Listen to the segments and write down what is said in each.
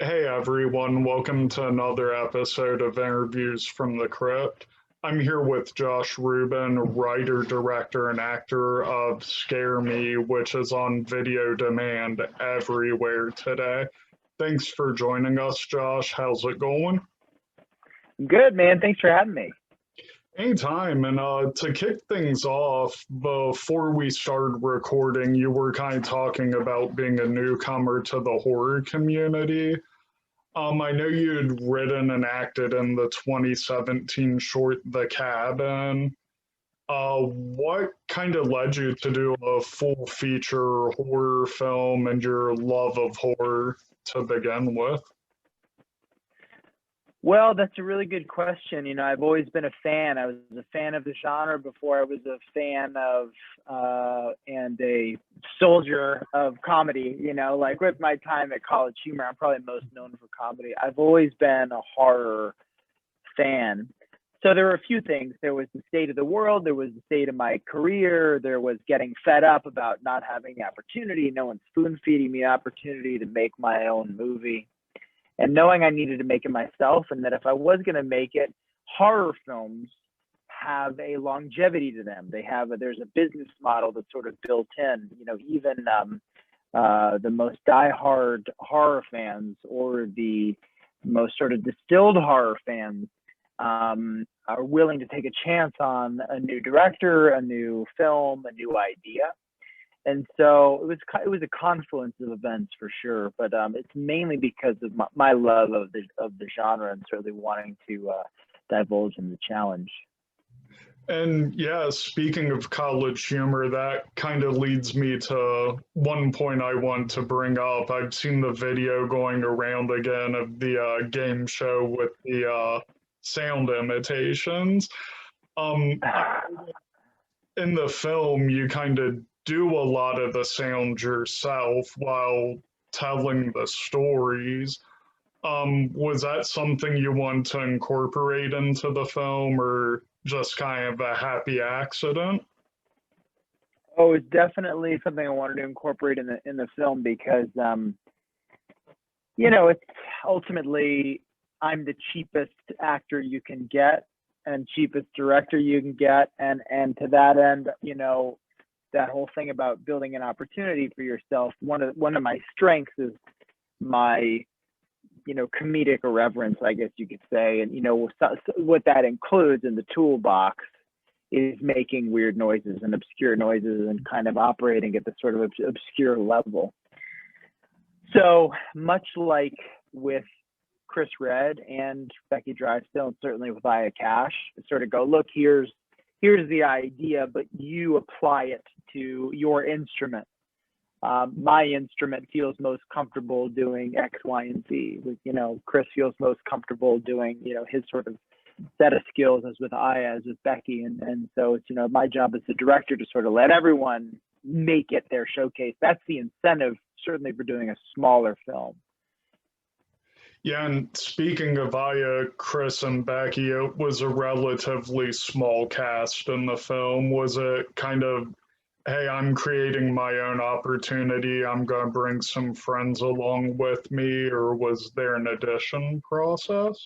Hey everyone, welcome to another episode of Interviews from the Crypt. I'm here with Josh Ruben, writer, director, and actor of Scare Me, which is on video demand everywhere today. Thanks for joining us, Josh. How's it going? Good, man. Thanks for having me. Anytime. And to kick things off, before we started recording, you were kind of talking about being a newcomer to the horror community. I know you'd written and acted in the 2017 short The Cabin. What kind of led you to do a full feature horror film and your love of horror to begin with? Well, that's a really good question. I've always been a fan. I was a fan of the genre before I was a fan of and a soldier of comedy. Like with my time at College Humor, I'm probably most known for comedy. I've always been a horror fan. So there were a few things. There was the state of the world. There was the state of my career. There was getting fed up about not having the opportunity. No one spoon feeding me opportunity to make my own movie. And knowing I needed to make it myself, and that if I was going to make it, horror films have a longevity to them. There's a business model that's sort of built in. Even the most diehard horror fans or the most sort of distilled horror fans are willing to take a chance on a new director, a new film, a new idea. And so it was a confluence of events for sure, but it's mainly because of my love of the genre and certainly wanting to divulge in the challenge. And yeah, speaking of College Humor, that kind of leads me to one point I want to bring up. I've seen the video going around again of the game show with the sound imitations. Um, in the film, you kind of do a lot of the sound yourself while telling the stories. Was that something you want to incorporate into the film, or just kind of a happy accident? Oh, it's definitely something I wanted to incorporate in the film because it's ultimately I'm the cheapest actor you can get and cheapest director you can get, and to that end, that whole thing about building an opportunity for yourself. One of my strengths is my comedic irreverence, I guess you could say, and what that includes in the toolbox is making weird noises and obscure noises and kind of operating at the sort of obscure level. So much like with Chris Red and Becky Drystone, certainly with Aya Cash, sort of go, look, here's the idea, but you apply it to your instrument. My instrument feels most comfortable doing X, Y, and Z. Chris feels most comfortable doing, his sort of set of skills as with Aya, as with Becky. And so it's, my job as the director to sort of let everyone make it their showcase. That's the incentive, certainly for doing a smaller film. Yeah, and speaking of Aya, Chris, and Becky, it was a relatively small cast in the film. Was it kind of, hey, I'm creating my own opportunity, I'm going to bring some friends along with me, or was there an audition process?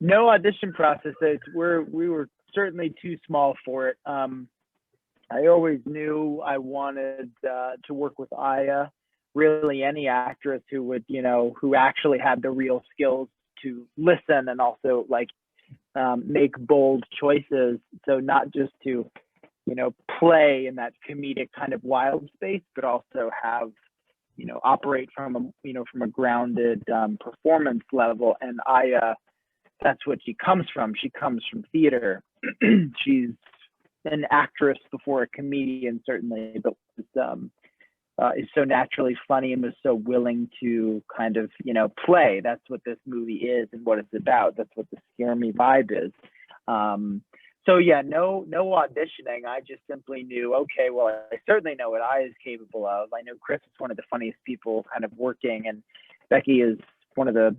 No audition process. We were certainly too small for it. I always knew I wanted to work with Aya. Really, any actress who would, who actually had the real skills to listen and also make bold choices. So not just to, play in that comedic kind of wild space, but also have, operate from a grounded performance level. And Aya, that's what she comes from. She comes from theater. She's an actress before a comedian, certainly, but is so naturally funny and was so willing to kind of, play. That's what this movie is and what it's about. That's what the Scare Me vibe is. So yeah, no auditioning. I just simply knew, okay, well, I certainly know what I is capable of. I know Chris is one of the funniest people kind of working, and Becky is one of the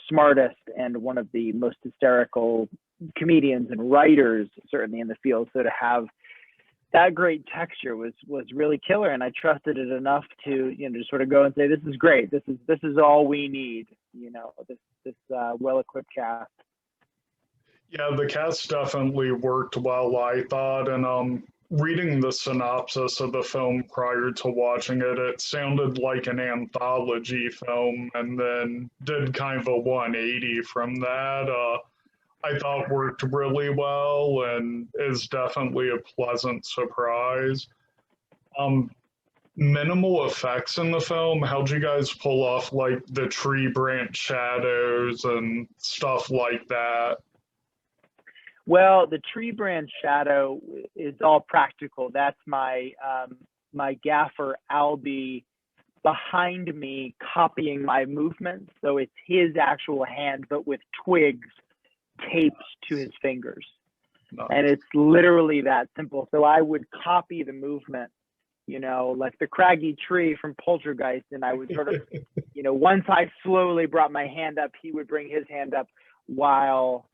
smartest and one of the most hysterical comedians and writers, certainly in the field. So to have that great texture was really killer, and I trusted it enough to, you know, just sort of go and say, this is great. This is all we need. You know, this well-equipped cast. Yeah, the cast definitely worked well, I thought, and reading the synopsis of the film prior to watching it, it sounded like an anthology film, and then did kind of a 180 from that. I thought worked really well and is definitely a pleasant surprise. Um, Minimal effects in the film. How'd you guys pull off like the tree branch shadows and stuff like that? Well, the tree branch shadow is all practical. That's my my gaffer Albie behind me copying my movements. So it's his actual hand, but with twigs taped to his fingers. Nice. And it's literally that simple. So I would copy the movement, you know, like the craggy tree from Poltergeist. And I would sort of, you know, once I slowly brought my hand up, he would bring his hand up, while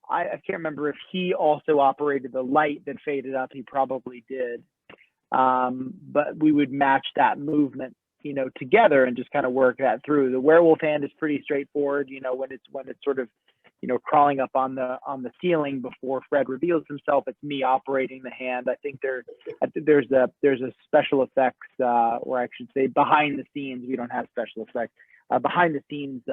I can't remember if he also operated the light that faded up. He probably did. But we would match that movement, you know, together and just kind of work that through. The werewolf hand is pretty straightforward, you know, when it's sort of, you know, crawling up on the ceiling before Fred reveals himself. It's me operating the hand. I think there's a special effects, or I should say behind the scenes. We don't have special effects. Behind the scenes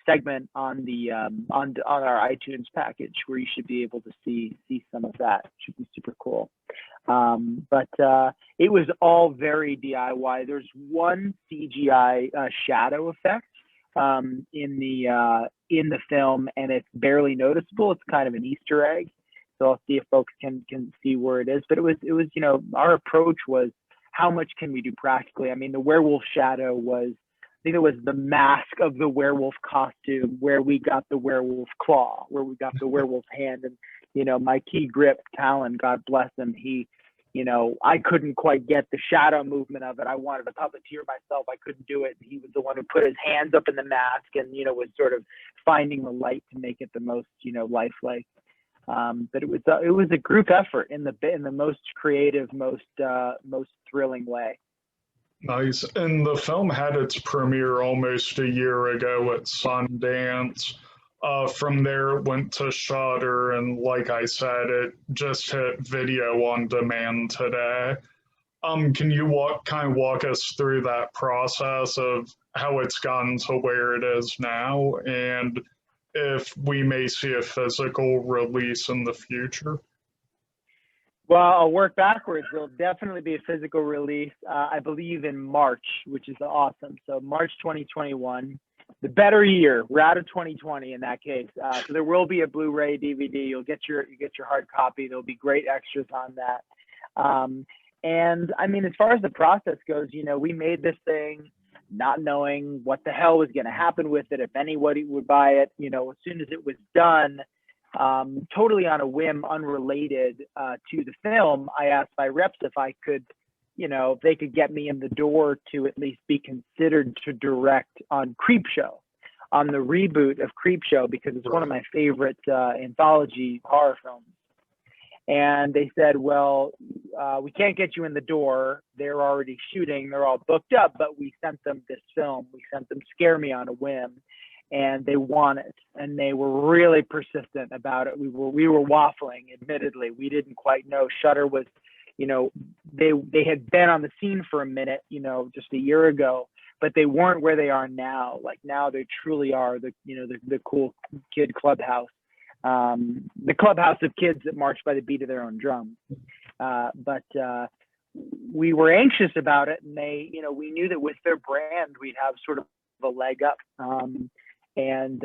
segment on the on our iTunes package, where you should be able to see some of that. It should be super cool. But it was all very DIY. There's one CGI shadow effect in the film, and it's barely noticeable. It's kind of an Easter egg, so I'll see if folks can see where it is. But it was you know, our approach was, how much can we do practically? I mean, the werewolf shadow was, I think it was the mask of the werewolf costume, where we got the werewolf claw, where we got the werewolf hand. And, you know, my key grip, Talon, God bless him, he, you know, I couldn't quite get the shadow movement of it. I wanted to puppeteer myself. I couldn't do it. He was the one who put his hands up in the mask and, you know, was sort of finding the light to make it the most, you know, lifelike. But it was a group effort in the most creative, most thrilling way. Nice. And the film had its premiere almost a year ago at Sundance. From there, it went to Shudder, and like I said, it just hit video on demand today. Can you walk us through that process of how it's gotten to where it is now, and if we may see a physical release in the future? Well, I'll work backwards. There'll definitely be a physical release, I believe in March, which is awesome. So March 2021, the better year. We're out of 2020 in that case. So there will be a Blu-ray, DVD. You'll get your hard copy. There'll be great extras on that. And I mean, as far as the process goes, you know, we made this thing not knowing what the hell was going to happen with it, if anybody would buy it. You know, as soon as it was done, totally on a whim, unrelated to the film, I asked my reps if I could, you know, if they could get me in the door to at least be considered to direct on Creepshow, on the reboot of Creepshow, because it's one of my favorite anthology horror films. And they said, well, we can't get you in the door. They're already shooting. They're all booked up, but we sent them this film. We sent them Scare Me on a whim. And they want it, and they were really persistent about it. We were waffling, admittedly. We didn't quite know. Shudder was, you know, they had been on the scene for a minute, you know, just a year ago, but they weren't where they are now. Like now they truly are the cool kid clubhouse, the clubhouse of kids that march by the beat of their own drums. But we were anxious about it, and they, you know, we knew that with their brand we'd have sort of a leg up. And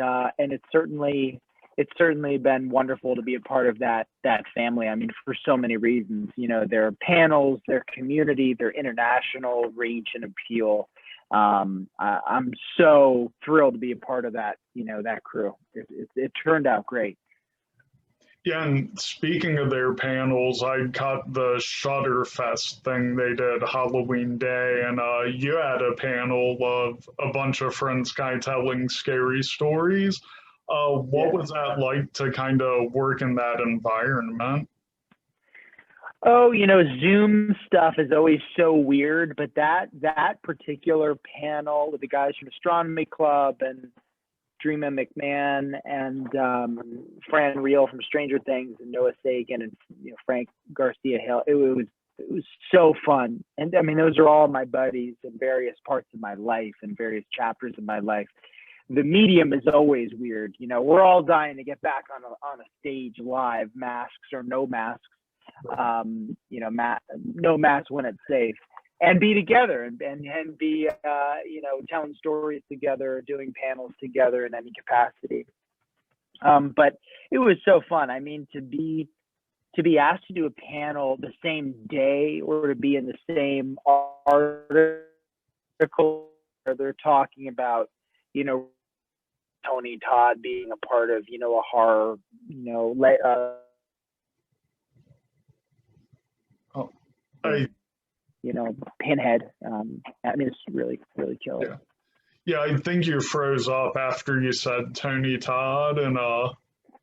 it's certainly been wonderful to be a part of that family. I mean, for so many reasons, you know, their panels, their community, their international reach and appeal. I'm so thrilled to be a part of that, you know, that crew. It turned out great. Yeah, and speaking of their panels, I caught the Shudder Fest thing they did Halloween Day, and you had a panel of a bunch of friends kind of telling scary stories. What was that like to kind of work in that environment? Oh, Zoom stuff is always so weird, but that particular panel with the guys from Astronomy Club and Dreama McMahon and Fran Reel from Stranger Things and Noah Sagan and Frank Garcia Hill, it was so fun. And I mean, those are all my buddies in various parts of my life and various chapters of my life. The medium is always weird. We're all dying to get back on a stage live, masks or no masks. No mask when it's safe, and be together and be telling stories together, doing panels together in any capacity. But it was so fun. I mean, to be asked to do a panel the same day or to be in the same article where they're talking about Tony Todd being a part of a horror Pinhead. I mean, it's really, really killer. Yeah, I think you froze up after you said Tony Todd and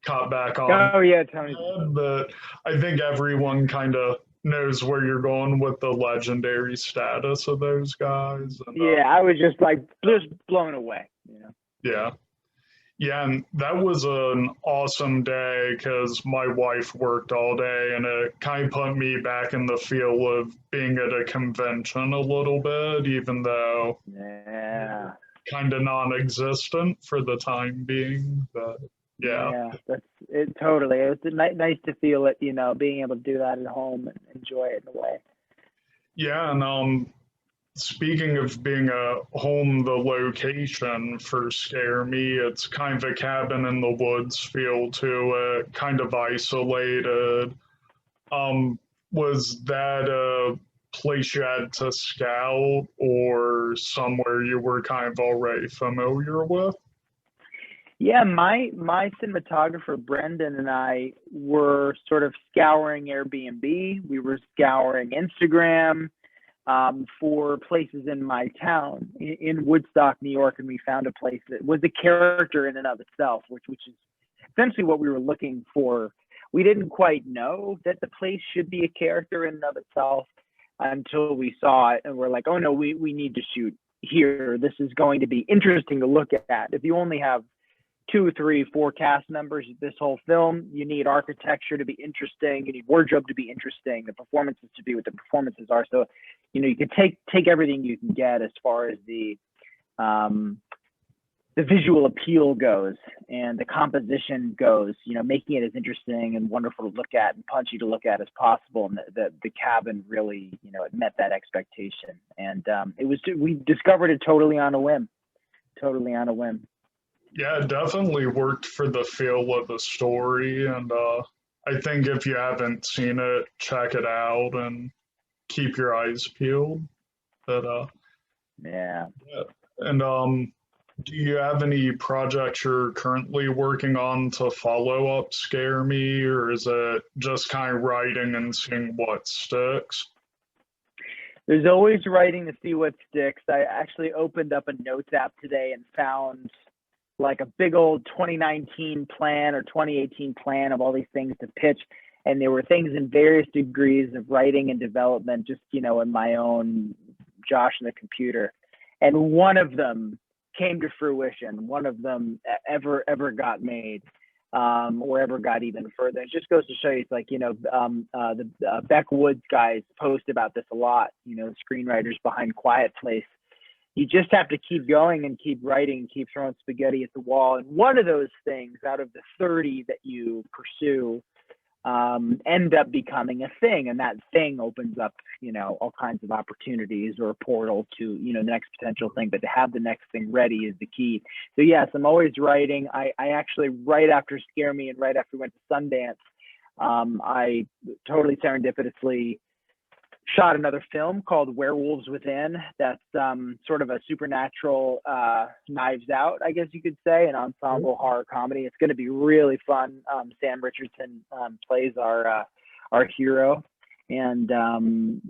caught back on. Oh yeah, Tony. But I think everyone kind of knows where you're going with the legendary status of those guys. And, I was just blown away. Yeah. Yeah, and that was an awesome day because my wife worked all day, and it kind of put me back in the feel of being at a convention a little bit, even though kind of non-existent for the time being. But that's it. Totally, it was nice to feel it. Being able to do that at home and enjoy it in a way. Yeah, and speaking of being a home, the location for Scare Me, it's kind of a cabin in the woods feel to it, kind of isolated. Was that a place you had to scout or somewhere you were kind of already familiar with? Yeah, my cinematographer Brendan and I were sort of scouring Airbnb. We were scouring Instagram. For places in my town in Woodstock, New York, and we found a place that was a character in and of itself, which is essentially what we were looking for. We didn't quite know that the place should be a character in and of itself until we saw it, and we're like, oh no, we need to shoot here. This is going to be interesting to look at. If you only have 2, 3, 4 cast members, this whole film, you need architecture to be interesting, you need wardrobe to be interesting, the performances to be what the performances are. So, you can take everything you can get as far as the visual appeal goes and the composition goes, making it as interesting and wonderful to look at and punchy to look at as possible. And the cabin really, it met that expectation. And we discovered it totally on a whim. Yeah, it definitely worked for the feel of the story, and I think if you haven't seen it, check it out and keep your eyes peeled. But yeah. And do you have any projects you're currently working on to follow up Scare Me, or is it just kind of writing and seeing what sticks? There's always writing to see what sticks. I actually opened up a notes app today and found like a big old 2019 plan or 2018 plan of all these things to pitch. And there were things in various degrees of writing and development, just, in my own Josh and the computer. And one of them came to fruition. One of them ever got made, or ever got even further. It just goes to show you, it's like, the Beck Woods guys post about this a lot, screenwriters behind Quiet Place. You just have to keep going and keep writing and keep throwing spaghetti at the wall. And one of those things out of the 30 that you pursue end up becoming a thing. And that thing opens up, all kinds of opportunities or a portal to, the next potential thing. But to have the next thing ready is the key. So yes, I'm always writing. I actually, right after Scare Me and right after we went to Sundance, I totally serendipitously shot another film called Werewolves Within. That's sort of a supernatural Knives Out, I guess you could say, an ensemble horror comedy. It's going to be really fun. Sam Richardson plays our hero, and I'm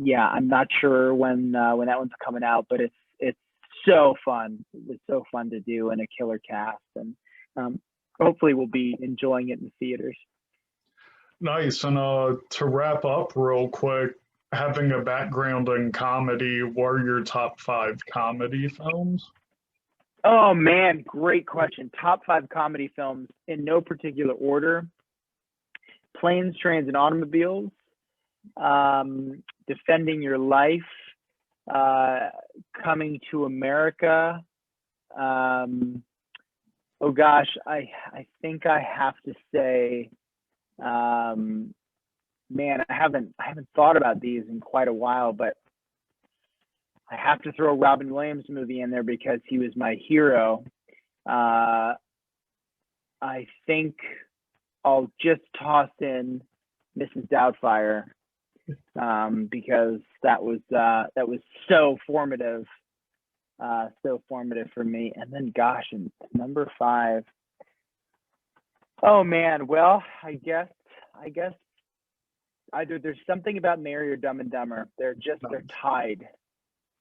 not sure when that one's coming out, but it's so fun. It's so fun to do, and a killer cast, and hopefully we'll be enjoying it in the theaters. Nice. And to wrap up real quick, having a background in comedy, what are your top 5 comedy films? Oh man, great question. Top 5 comedy films in no particular order: Planes, Trains, and Automobiles, Defending Your Life, Coming to America. Oh gosh, I think I have to say, man, I haven't thought about these in quite a while, but I have to throw a Robin Williams movie in there because he was my hero. I think I'll just toss in Mrs. Doubtfire, because that was so formative for me. And then, gosh, and number 5. Oh man, well, I guess either there's something about Mary or Dumb and Dumber. They're tied.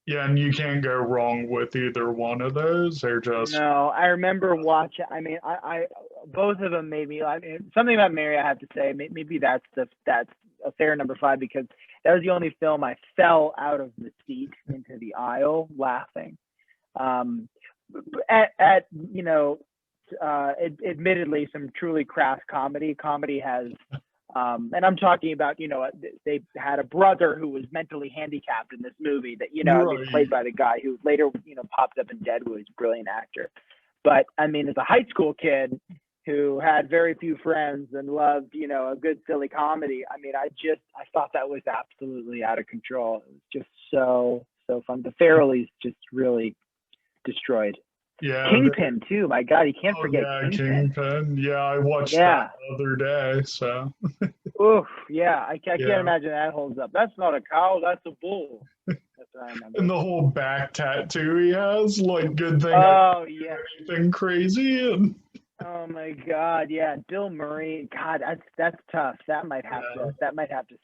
Yeah, and you can't go wrong with either one of those. They're just No, I remember watching. I mean, I both of them made me. I mean, something about Mary, I have to say, maybe that's a fair number 5, because that was the only film I fell out of the seat into the aisle laughing. At you know, admittedly, some truly crass comedy. Comedy has. And I'm talking about, they had a brother who was mentally handicapped in this movie that, right. played by the guy who later, popped up in Deadwood, a brilliant actor. But I mean, as a high school kid who had very few friends and loved, a good silly comedy, I mean, I thought that was absolutely out of control. It was just so fun. The Farrellys just really destroyed. Yeah, Kingpin too. My God, you can't forget Kingpin. Yeah, I watched that the other day. So. Oof, yeah, I can't imagine that holds up. That's not a cow, that's a bull. That's what I remember. And the whole back tattoo he has, like, good thing. Oh yeah. Anything crazy and. Oh my God, yeah, Bill Murray. God, that's tough. That might have to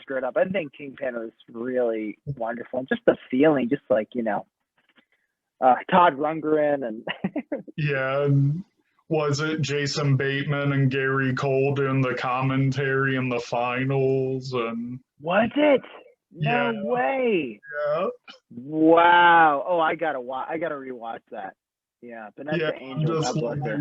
skirt up. I think Kingpin was really wonderful, and just the feeling, just like Todd Rundgren and yeah, and was it Jason Bateman and Gary Cole doing the commentary in the finals? And was it? No way. Yeah. Wow. Oh, I gotta rewatch that. Yeah, Vanessa Angel. God bless her.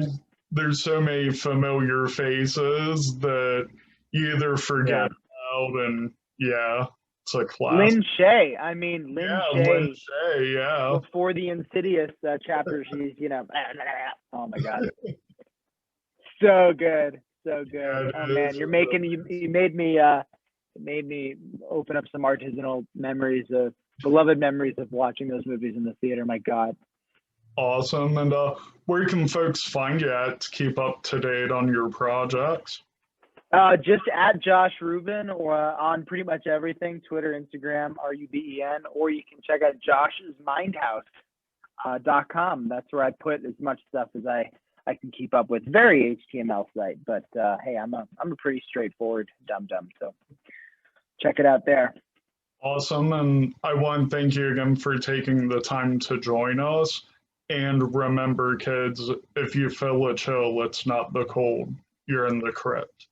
There's so many familiar faces that you either forget about, and it's a classic. Lynn Shay. I mean, Lynn Shay, before the Insidious chapter, she's, oh my God. So good. So good. Oh man, you made me open up some artisanal memories beloved memories of watching those movies in the theater. My God. Awesome. And where can folks find you at to keep up to date on your projects? Just at Josh Ruben, or on pretty much everything, Twitter, Instagram, RUBEN, or you can check out josh'smindhouse.com. That's where I put as much stuff as I can keep up with. Very HTML site, but hey, I'm a pretty straightforward dum-dum, so check it out there. Awesome. And I want to thank you again for taking the time to join us. And remember, kids, if you feel a chill, it's not the cold. You're in the crypt.